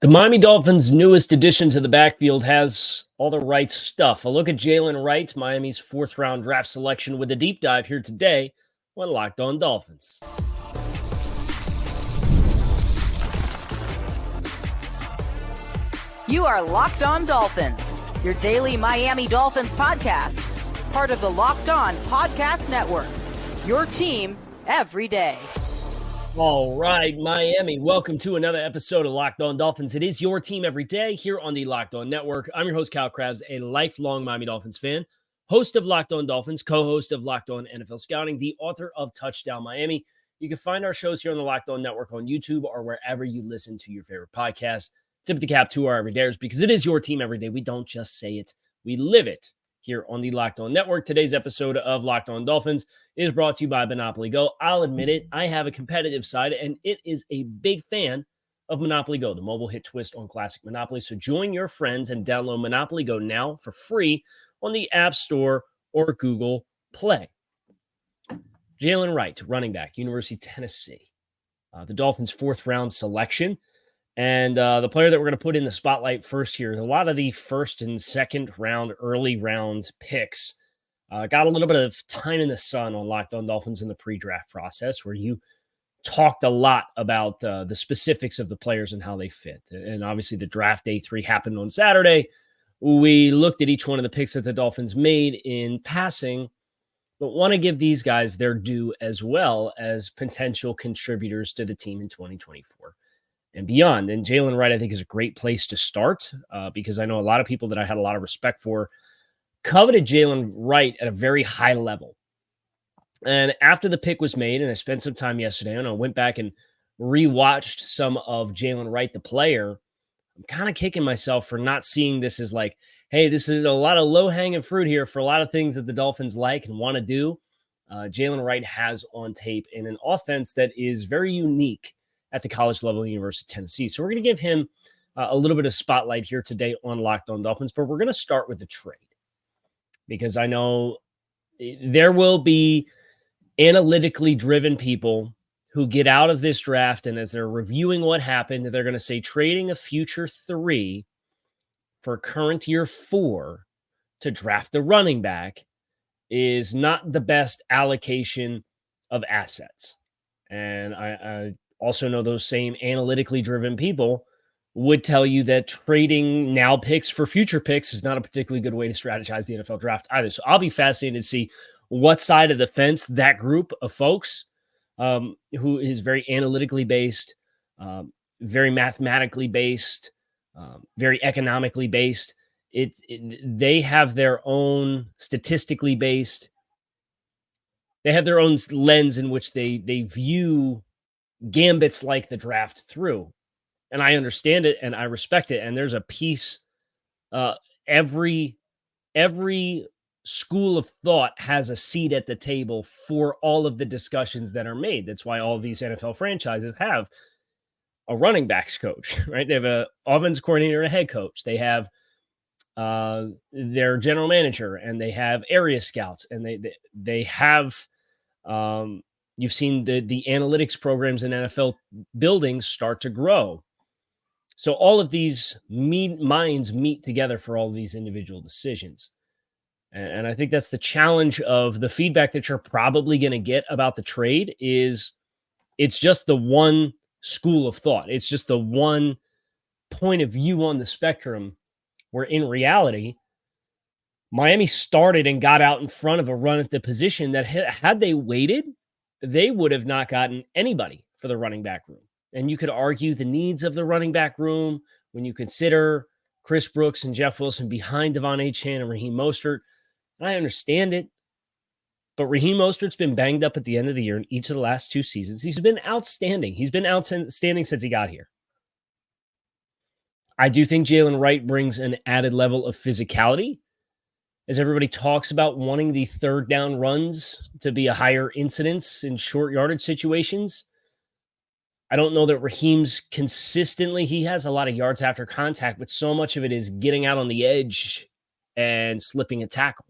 The Miami Dolphins' newest addition to the backfield has all the right stuff. A look at Jaylen Wright, Miami's fourth-round draft selection, with a deep dive here today on Locked On Dolphins. You are Locked On Dolphins, your daily Miami Dolphins podcast, part of the Locked On Podcast Network, your team every day. All right, Miami, welcome to another episode of Locked On Dolphins. It is your team every day here on the Locked On Network. I'm your host, Kyle Krabs, a lifelong Miami Dolphins fan, host of Locked On Dolphins, co-host of Locked On NFL Scouting, the author of Touchdown Miami. You can find our shows here on the Locked On Network on YouTube or wherever you listen to your favorite podcast. Tip of the cap to our everydayers, because it is your team every day. We don't just say it, we live it here on the Locked On Network. Today's episode of Locked On Dolphins is brought to you by Monopoly Go. I'll admit it, I have a competitive side, and it is a big fan of Monopoly Go, the mobile hit twist on classic Monopoly. So join your friends and download Monopoly Go now for free on the App Store or Google Play. Jaylen Wright, running back, University of Tennessee. The Dolphins' fourth-round selection. And the player that we're going to put in the spotlight first here, a lot of the first and second round, early round picks got a little bit of time in the sun on Locked On Dolphins in the pre-draft process, where you talked a lot about the specifics of the players and how they fit. And obviously the draft day 3 happened on Saturday. We looked at each one of the picks that the Dolphins made in passing, but want to give these guys their due as well as potential contributors to the team in 2024. And beyond. And Jaylen Wright, I think, is a great place to start because I know a lot of people that I had a lot of respect for coveted Jaylen Wright at a very high level. And after the pick was made, and I spent some time yesterday, and I went back and rewatched some of Jaylen Wright, the player, I'm kind of kicking myself for not seeing this as like, hey, this is a lot of low-hanging fruit here for a lot of things that the Dolphins like and want to do. Jaylen Wright has on tape in an offense that is very unique at the college level of the University of Tennessee. So we're going to give him a little bit of spotlight here today on Locked On Dolphins, but we're going to start with the trade because I know there will be analytically driven people who get out of this draft, and as they're reviewing what happened, they're going to say trading a future 3 for current year 4 to draft a running back is not the best allocation of assets. And I also know those same analytically driven people would tell you that trading now picks for future picks is not a particularly good way to strategize the NFL draft either. So I'll be fascinated to see what side of the fence that group of folks who is very analytically based, very mathematically based, very economically based. They have their own statistically based. They have their own lens in which they view gambits like the draft through. And I understand it and I respect it. And there's a piece, every school of thought has a seat at the table for all of the discussions that are made. That's why all of these NFL franchises have a running backs coach, right? They have an offense coordinator and a head coach. They have their general manager, and they have area scouts, and they have you've seen the analytics programs in NFL buildings start to grow. So all of these minds meet together for all of these individual decisions. And I think that's the challenge of the feedback that you're probably going to get about the trade is it's just the one school of thought. It's just the one point of view on the spectrum where in reality, Miami started and got out in front of a run at the position that had they waited, they would have not gotten anybody for the running back room. And you could argue the needs of the running back room when you consider Chris Brooks and Jeff Wilson behind Devon Achane and Raheem Mostert. And I understand it, but Raheem Mostert's been banged up at the end of the year in each of the last 2 seasons. He's been outstanding. He's been outstanding since he got here. I do think Jaylen Wright brings an added level of physicality as everybody talks about wanting the third down runs to be a higher incidence in short yardage situations. I don't know that Raheem's consistently, he has a lot of yards after contact, but so much of it is getting out on the edge and slipping a tackle.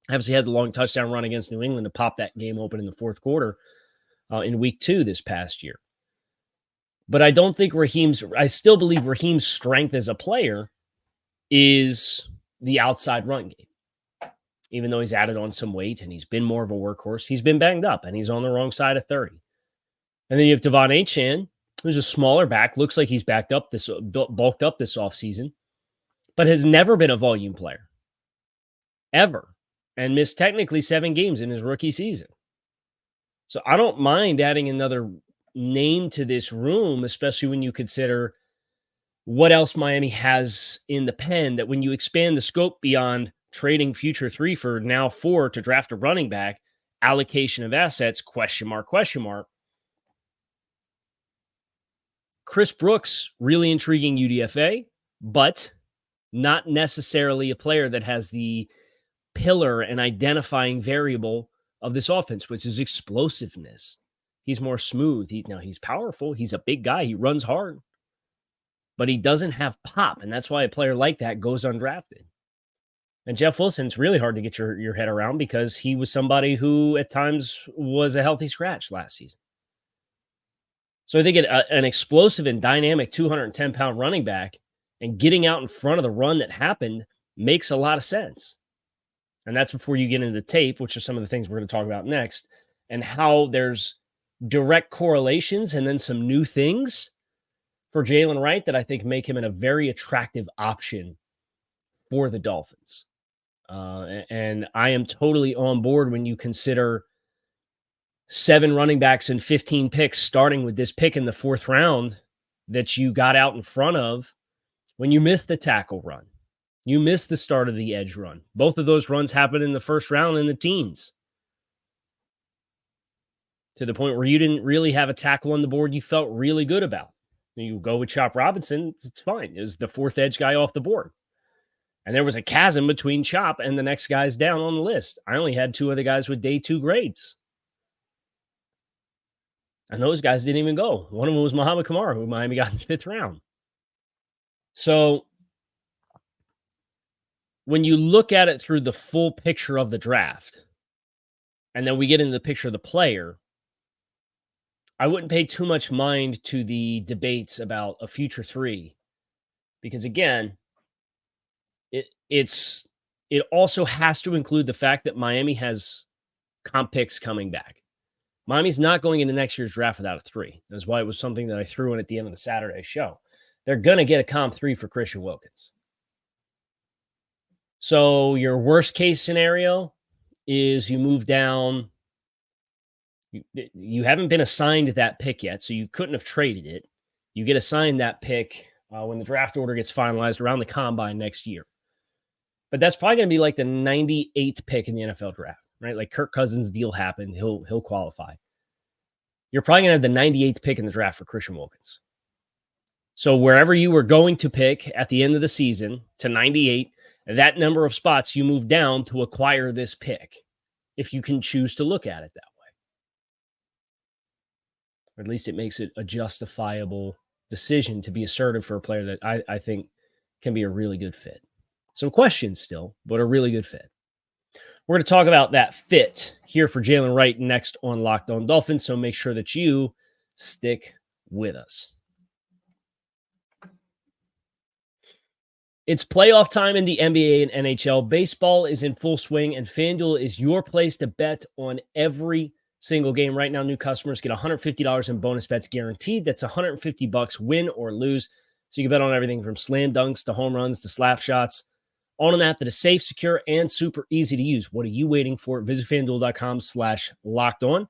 Obviously had the long touchdown run against New England to pop that game open in the fourth quarter in week 2 this past year. But I still believe Raheem's strength as a player is the outside run game. Even though he's added on some weight and he's been more of a workhorse, he's been banged up and he's on the wrong side of 30. And then you have Devon Achane, who's a smaller back, looks like he's bulked up this offseason, but has never been a volume player, ever, and missed technically 7 games in his rookie season. So I don't mind adding another name to this room, especially when you consider what else Miami has in the pen, that when you expand the scope beyond trading future 3 for now 4 to draft a running back, allocation of assets, question mark. Chris Brooks, really intriguing UDFA, but not necessarily a player that has the pillar and identifying variable of this offense, which is explosiveness. He's more smooth. He's powerful. He's a big guy. He runs hard, but he doesn't have pop, and that's why a player like that goes undrafted. And Jeff Wilson's really hard to get your head around because he was somebody who at times was a healthy scratch last season. So I think an explosive and dynamic 210-pound running back and getting out in front of the run that happened makes a lot of sense. And that's before you get into the tape, which are some of the things we're going to talk about next, and how there's direct correlations and then some new things for Jaylen Wright that I think make him a very attractive option for the Dolphins. And I am totally on board when you consider 7 running backs and 15 picks, starting with this pick in the 4th round that you got out in front of when you missed the tackle run. You missed the start of the edge run. Both of those runs happened in the 1st round in the teens. To the point where you didn't really have a tackle on the board you felt really good about. You go with Chop Robinson, it's fine. It was the 4th edge guy off the board. And there was a chasm between Chop and the next guys down on the list. I only had 2 other guys with day 2 grades. And those guys didn't even go. One of them was Muhammad Kamara, who Miami got in the 5th round. So when you look at it through the full picture of the draft, and then we get into the picture of the player, I wouldn't pay too much mind to the debates about a future 3. Because again, it also has to include the fact that Miami has comp picks coming back. Miami's not going into next year's draft without a 3. That's why it was something that I threw in at the end of the Saturday show. They're going to get a comp 3 for Christian Wilkins. So your worst case scenario is you move down. You haven't been assigned that pick yet, so you couldn't have traded it. You get assigned that pick when the draft order gets finalized around the combine next year. But that's probably going to be like the 98th pick in the NFL draft, right? Like Kirk Cousins' deal happened. He'll qualify. You're probably going to have the 98th pick in the draft for Christian Wilkins. So wherever you were going to pick at the end of the season to 98, that number of spots you move down to acquire this pick, if you can choose to look at it that way. Or at least it makes it a justifiable decision to be assertive for a player that I think can be a really good fit. Some questions still, but a really good fit. We're going to talk about that fit here for Jaylen Wright next on Locked On Dolphins, so make sure that you stick with us. It's playoff time in the NBA and NHL. Baseball is in full swing, and FanDuel is your place to bet on every single game. Right now, new customers get $150 in bonus bets guaranteed. That's $150 win or lose. So you can bet on everything from slam dunks to home runs to slap shots on an app that is safe, secure, and super easy to use. What are you waiting for? Visit FanDuel.com/lockedon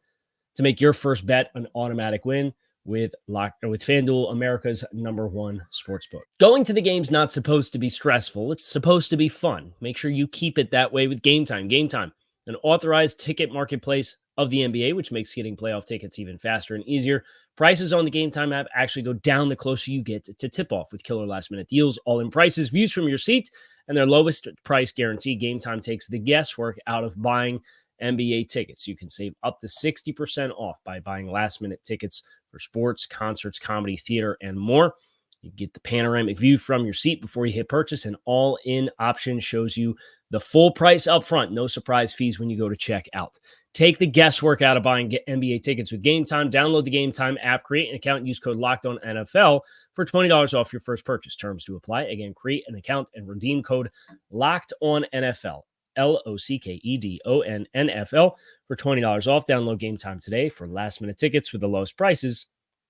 to make your first bet an automatic win with FanDuel, America's #1 sportsbook. Going to the game's not supposed to be stressful. It's supposed to be fun. Make sure you keep it that way with Gametime. Gametime, an authorized ticket marketplace of the NBA, which makes getting playoff tickets even faster and easier. Prices on the Gametime app actually go down the closer you get to tip-off with killer last-minute deals, all-in prices, views from your seat, and their lowest price guarantee. Gametime takes the guesswork out of buying NBA tickets. You can save up to 60% off by buying last-minute tickets for sports, concerts, comedy, theater, and more. You get the panoramic view from your seat before you hit purchase. An all-in option shows you the full price up front. No surprise fees when you go to check out. Take the guesswork out of buying NBA tickets with Gametime. Download the Gametime app, create an account, and use code LOCKEDONNFL for $20 off your first purchase. Terms do apply. Again, create an account and redeem code LOCKEDONNFL, LOCKEDONNFL for $20 off. Download Gametime today for last-minute tickets with the lowest prices,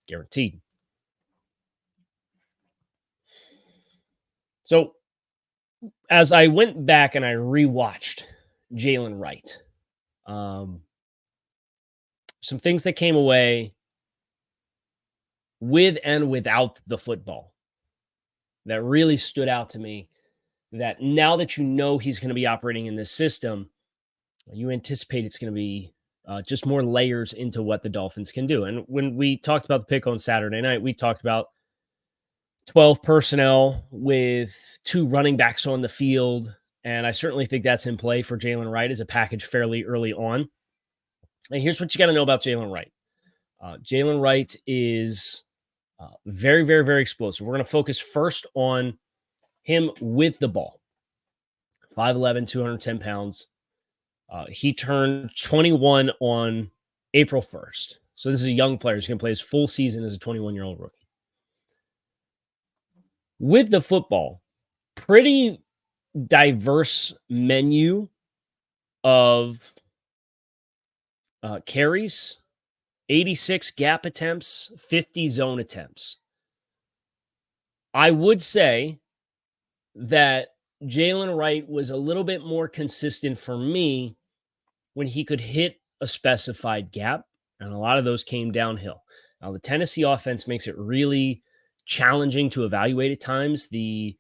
guaranteed. So, as I went back and I rewatched Jaylen Wright, some things that came away with and without the football that really stood out to me, that now that you know he's going to be operating in this system, you anticipate it's going to be just more layers into what the Dolphins can do. And when we talked about the pick on Saturday night, we talked about 12 personnel with 2 running backs on the field. And I certainly think that's in play for Jaylen Wright as a package fairly early on. And here's what you got to know about Jaylen Wright. Jaylen Wright is very, very, very explosive. We're going to focus first on him with the ball. 5'11", 210 pounds. He turned 21 on April 1st. So this is a young player. He's going to play his full season as a 21-year-old rookie. With the football, pretty diverse menu of carries, 86 gap attempts, 50 zone attempts. I would say that Jaylen Wright was a little bit more consistent for me when he could hit a specified gap, and a lot of those came downhill. Now, the Tennessee offense makes it really challenging to evaluate at times the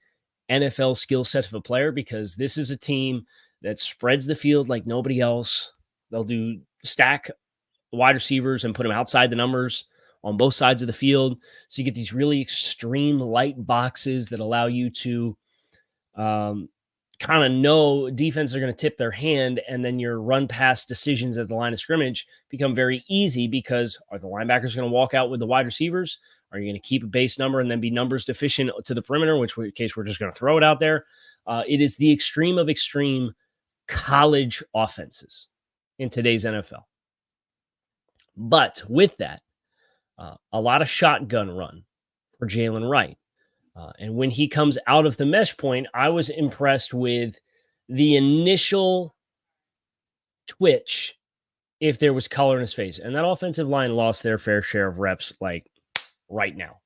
NFL skill set of a player, because this is a team that spreads the field like nobody else. They'll do stack wide receivers and put them outside the numbers on both sides of the field. So you get these really extreme light boxes that allow you to kind of know defenses are going to tip their hand, and then your run pass decisions at the line of scrimmage become very easy, because are the linebackers going to walk out with the wide receivers? Are you going to keep a base number and then be numbers deficient to the perimeter, in which case we're just going to throw it out there? It is the extreme of extreme college offenses in today's NFL. But with that, a lot of shotgun run for Jaylen Wright. And when he comes out of the mesh point, I was impressed with the initial twitch if there was color in his face. And that offensive line lost their fair share of reps, like right now.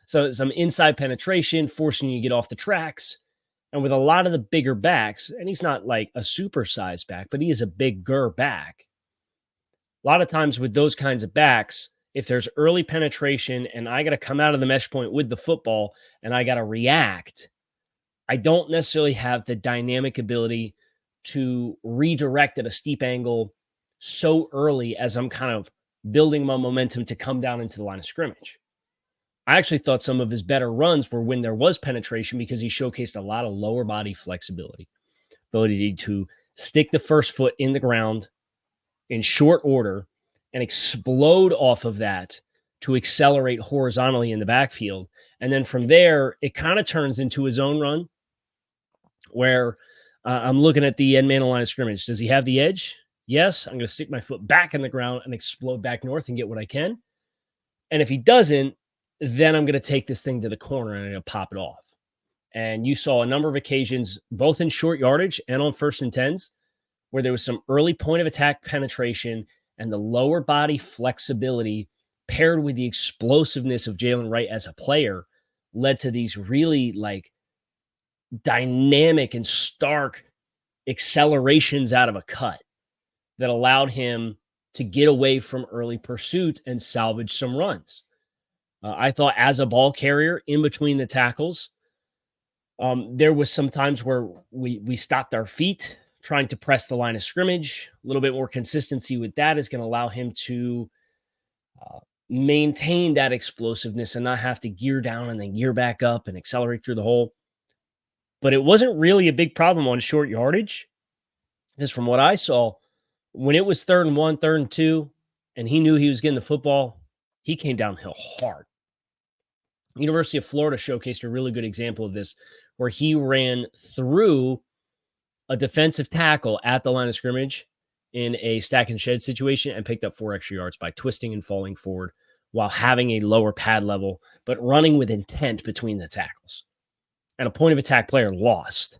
So some inside penetration, forcing you to get off the tracks. And with a lot of the bigger backs, and he's not like a supersized back, but he is a bigger back. A lot of times with those kinds of backs, if there's early penetration and I got to come out of the mesh point with the football and I got to react, I don't necessarily have the dynamic ability to redirect at a steep angle so early as I'm kind of building my momentum to come down into the line of scrimmage. I actually thought some of his better runs were when there was penetration, because he showcased a lot of lower body flexibility, ability to stick the first foot in the ground in short order and explode off of that to accelerate horizontally in the backfield. And then from there, it kind of turns into his own run where I'm looking at the end man line of scrimmage. Does he have the edge? Yes. I'm going to stick my foot back in the ground and explode back north and get what I can. And if he doesn't, then I'm going to take this thing to the corner and I'm going to pop it off. And you saw a number of occasions, both in short yardage and on 1st and 10s, where there was some early point of attack penetration, and the lower body flexibility paired with the explosiveness of Jaylen Wright as a player led to these really like dynamic and stark accelerations out of a cut that allowed him to get away from early pursuit and salvage some runs. I thought as a ball carrier in between the tackles, there was some times where we stopped our feet trying to press the line of scrimmage. A little bit more consistency with that is going to allow him to maintain that explosiveness and not have to gear down and then gear back up and accelerate through the hole. But it wasn't really a big problem on short yardage, because from what I saw, when it was 3rd and 1, 3rd and 2, and he knew he was getting the football, he came downhill hard. University of Florida showcased a really good example of this, where he ran through a defensive tackle at the line of scrimmage in a stack and shed situation and picked up 4 extra yards by twisting and falling forward while having a lower pad level, but running with intent between the tackles. And a point of attack player lost,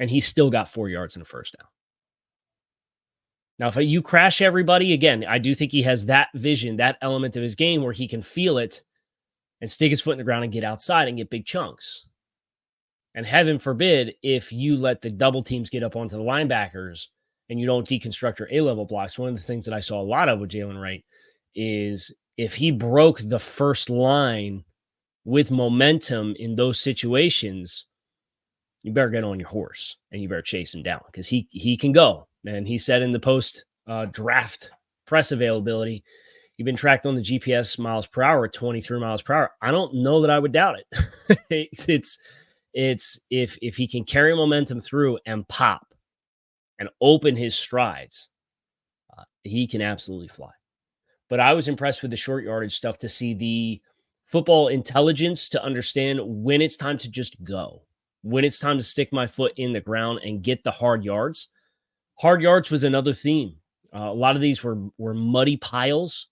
and he still got 4 yards in a first down. Now, if you crash everybody, again, I do think he has that vision, that element of his game where he can feel it and stick his foot in the ground and get outside and get big chunks. And heaven forbid, if you let the double teams get up onto the linebackers and you don't deconstruct your A-level blocks, one of the things that I saw a lot of with Jaylen Wright is if he broke the first line with momentum in those situations, you better get on your horse and you better chase him down because he can go. And he said in the post draft press availability, you've been tracked on the GPS miles per hour at 23 miles per hour. I don't know that I would doubt it. It's if he can carry momentum through and pop and open his strides, he can absolutely fly. But I was impressed with the short yardage stuff to see the football intelligence to understand when it's time to just go, when it's time to stick my foot in the ground and get the hard yards. Hard yards was another theme. A lot of these were muddy piles.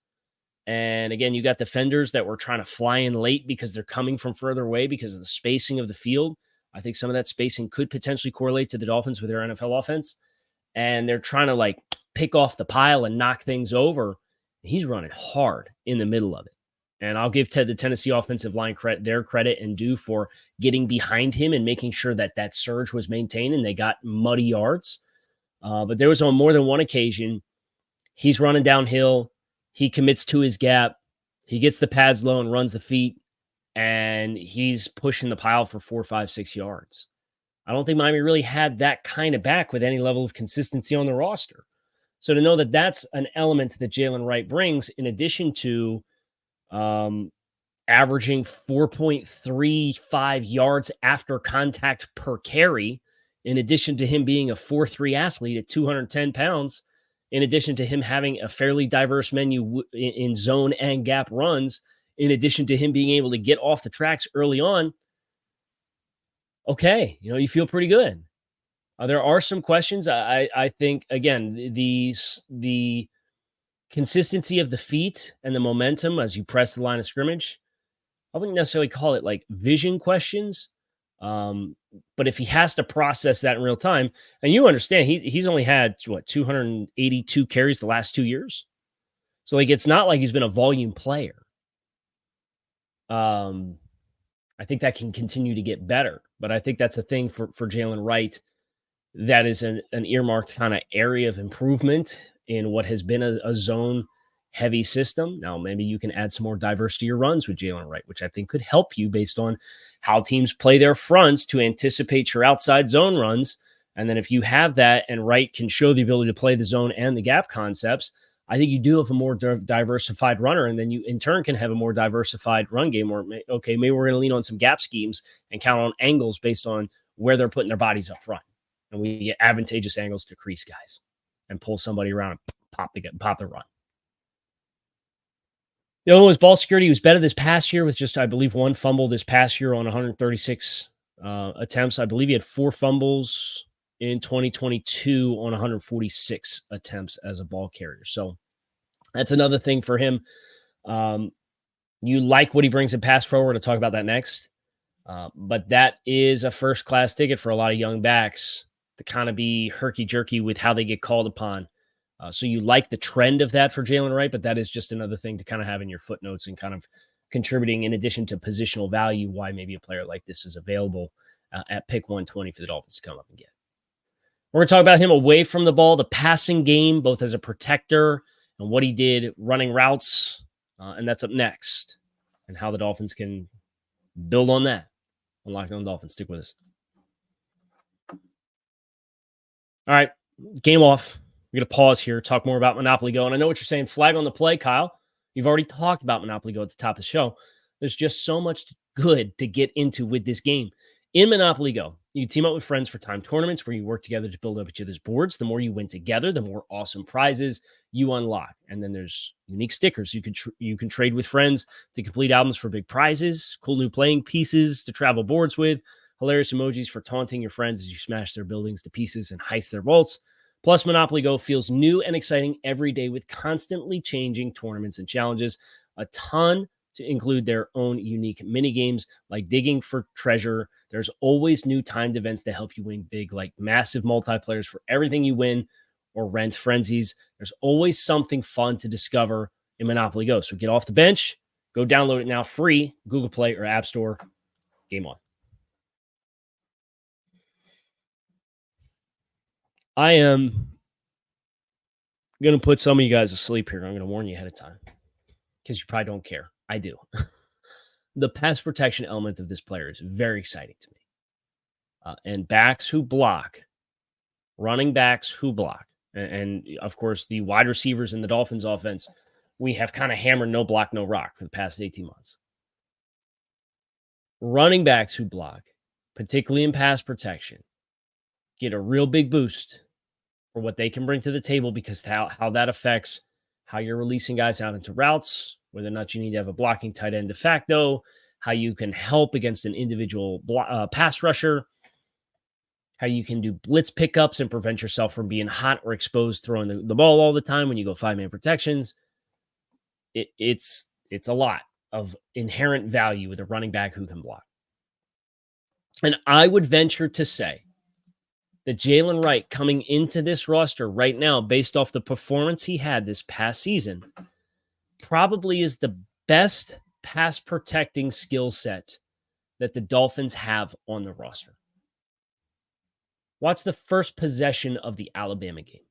And again, you got defenders that were trying to fly in late because they're coming from further away because of the spacing of the field. I think some of that spacing could potentially correlate to the Dolphins with their NFL offense. And they're trying to like pick off the pile and knock things over. He's running hard in the middle of it. And I'll give the Tennessee offensive line their credit and due for getting behind him and making sure that that surge was maintained and they got muddy yards. But there was on more than one occasion, he's running downhill. He commits to his gap. He gets the pads low and runs the feet, and he's pushing the pile for 4, 5, 6 yards. I don't think Miami really had that kind of back with any level of consistency on the roster. So to know that that's an element that Jaylen Wright brings, in addition to averaging 4.35 yards after contact per carry, in addition to him being a 4.3 athlete at 210 pounds, in addition to him having a fairly diverse menu in zone and gap runs, in addition to him being able to get off the tracks early on, okay, you feel pretty good. There are some questions. I think, again, the consistency of the feet and the momentum as you press the line of scrimmage, I wouldn't necessarily call it like vision questions. But if he has to process that in real time, and you understand he's only had 282 carries the last 2 years. So like, it's not like he's been a volume player. I think that can continue to get better, but I think that's a thing for Jaylen Wright. That is an earmarked kind of area of improvement in what has been a zone heavy system. Now, maybe you can add some more diversity to your runs with Jaylen Wright, which I think could help you based on how teams play their fronts to anticipate your outside zone runs. And then if you have that and Wright can show the ability to play the zone and the gap concepts, I think you do have a more diversified runner. And then you in turn can have a more diversified run game where, okay, maybe we're going to lean on some gap schemes and count on angles based on where they're putting their bodies up front. And we get advantageous angles to crease guys and pull somebody around and pop the run. The other one was ball security. He was better this past year with just, I believe, 1 fumble this past year on 136 attempts. I believe he had 4 fumbles in 2022 on 146 attempts as a ball carrier. So that's another thing for him. You like what he brings in pass pro. We're going to talk about that next. But that is a first-class ticket for a lot of young backs to kind of be herky-jerky with how they get called upon. So you like the trend of that for Jaylen Wright, but that is just another thing to kind of have in your footnotes and kind of contributing in addition to positional value, why maybe a player like this is available at pick 120 for the Dolphins to come up and get. We're going to talk about him away from the ball, the passing game, both as a protector and what he did running routes, and that's up next, and how the Dolphins can build on that. On Locked On Dolphins, stick with us. All right, game off. We're going to pause here, talk more about Monopoly Go. And I know what you're saying, flag on the play, Kyle. You've already talked about Monopoly Go at the top of the show. There's just so much good to get into with this game. In Monopoly Go, you team up with friends for timed tournaments where you work together to build up each other's boards. The more you win together, the more awesome prizes you unlock. And then there's unique stickers. You can trade with friends to complete albums for big prizes, cool new playing pieces to travel boards with, hilarious emojis for taunting your friends as you smash their buildings to pieces and heist their vaults. Plus, Monopoly Go feels new and exciting every day with constantly changing tournaments and challenges, a ton to include their own unique mini games like digging for treasure. There's always new timed events that help you win big, like massive multiplayers for everything you win or rent frenzies. There's always something fun to discover in Monopoly Go. So get off the bench, go download it now free, Google Play or App Store. Game on. I am going to put some of you guys to sleep here. I'm going to warn you ahead of time because you probably don't care. I do. The pass protection element of this player is very exciting to me. And backs who block, running backs who block, and of course, the wide receivers in the Dolphins offense, we have kind of hammered no block, no rock for the past 18 months. Running backs who block, particularly in pass protection, get a real big boost for what they can bring to the table because how that affects how you're releasing guys out into routes, whether or not you need to have a blocking tight end de facto, how you can help against an individual pass rusher, how you can do blitz pickups and prevent yourself from being hot or exposed throwing the ball all the time when you go 5-man protections. It's a lot of inherent value with a running back who can block. And I would venture to say that Jaylen Wright coming into this roster right now, based off the performance he had this past season, probably is the best pass protecting skill set that the Dolphins have on the roster. Watch the first possession of the Alabama game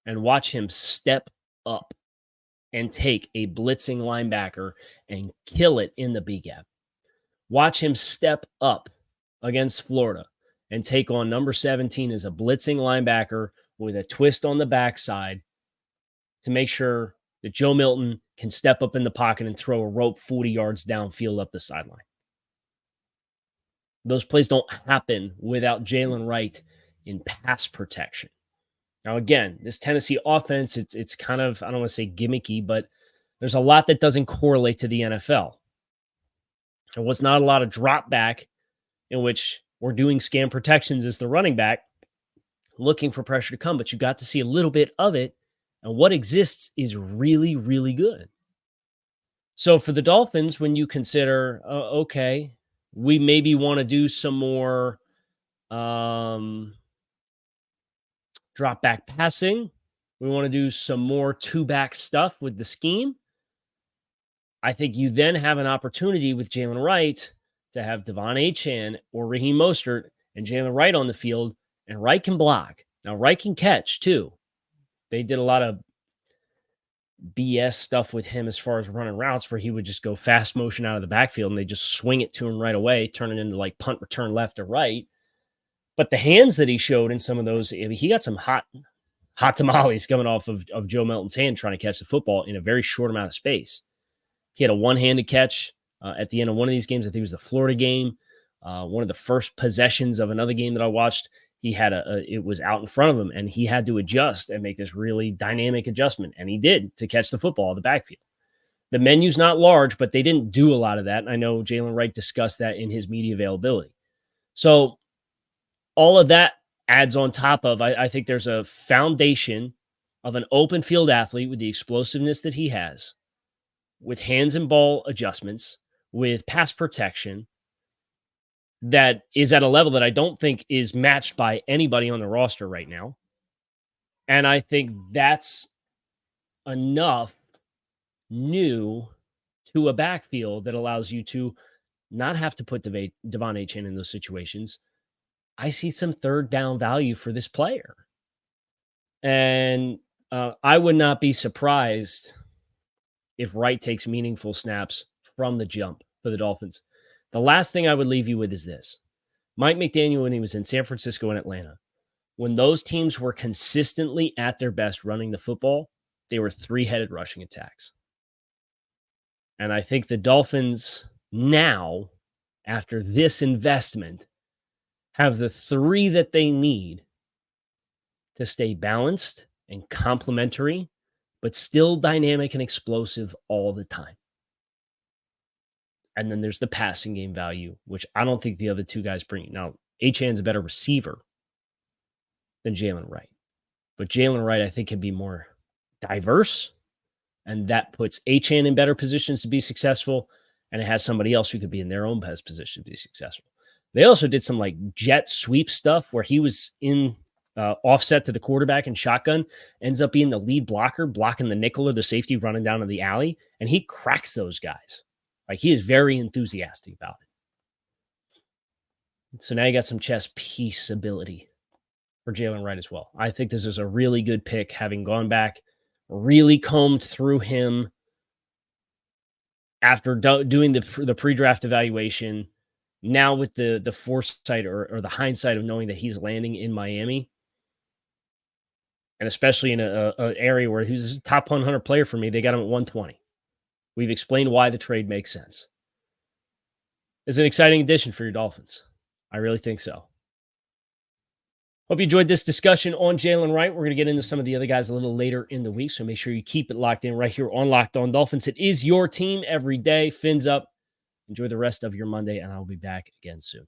and watch him step up and take a blitzing linebacker and kill it in the B gap. Watch him step up against Florida and take on number 17 as a blitzing linebacker with a twist on the backside to make sure that Joe Milton can step up in the pocket and throw a rope 40 yards downfield up the sideline. Those plays don't happen without Jaylen Wright in pass protection. Now, again, this Tennessee offense, it's kind of, I don't want to say gimmicky, but there's a lot that doesn't correlate to the NFL. There was not a lot of drop back in which we're doing scam protections as the running back, looking for pressure to come, but you got to see a little bit of it, and what exists is really, really good. So for the Dolphins, when you consider, okay, we maybe want to do some more drop back passing. We want to do some more two-back stuff with the scheme. I think you then have an opportunity with Jaylen Wright to have Devon Achane or Raheem Mostert and Jaylen Wright on the field, and Wright can block. Now, Wright can catch, too. They did a lot of BS stuff with him as far as running routes where he would just go fast motion out of the backfield and they just swing it to him right away, turn it into like punt return left or right. But the hands that he showed in some of those, I mean, he got some hot tamales coming off of Joe Milton's hand trying to catch the football in a very short amount of space. He had a one-handed catch at the end of one of these games. I think it was the Florida game. One of the first possessions of another game that I watched, he had it was out in front of him, and he had to adjust and make this really dynamic adjustment, and he did to catch the football in the backfield. The menu's not large, but they didn't do a lot of that, and I know Jaylen Wright discussed that in his media availability. So all of that adds on top of, I think there's a foundation of an open field athlete with the explosiveness that he has, with hands and ball adjustments, with pass protection, that is at a level that I don't think is matched by anybody on the roster right now. And I think that's enough new to a backfield that allows you to not have to put Devon Achane in those situations. I see some third down value for this player. And I would not be surprised if Wright takes meaningful snaps from the jump for the Dolphins. The last thing I would leave you with is this. Mike McDaniel, when he was in San Francisco and Atlanta, when those teams were consistently at their best running the football, they were three-headed rushing attacks. And I think the Dolphins now, after this investment, have the three that they need to stay balanced and complementary, but still dynamic and explosive all the time. And then there's the passing game value, which I don't think the other two guys bring. Now, Achane's a better receiver than Jaylen Wright. But Jaylen Wright, I think, can be more diverse, and that puts Achane in better positions to be successful, and it has somebody else who could be in their own best position to be successful. They also did some like jet sweep stuff where he was in offset to the quarterback and shotgun, ends up being the lead blocker, blocking the nickel or the safety running down in the alley, and he cracks those guys. Like, he is very enthusiastic about it. So now you got some chess piece ability for Jaylen Wright as well. I think this is a really good pick, having gone back, really combed through him after doing the pre-draft evaluation. Now with the foresight or the hindsight of knowing that he's landing in Miami, and especially in an area where he's a top 100 player for me, they got him at 120. We've explained why the trade makes sense. It's an exciting addition for your Dolphins. I really think so. Hope you enjoyed this discussion on Jaylen Wright. We're going to get into some of the other guys a little later in the week, so make sure you keep it locked in right here on Locked On Dolphins. It is your team every day. Fins up. Enjoy the rest of your Monday, and I'll be back again soon.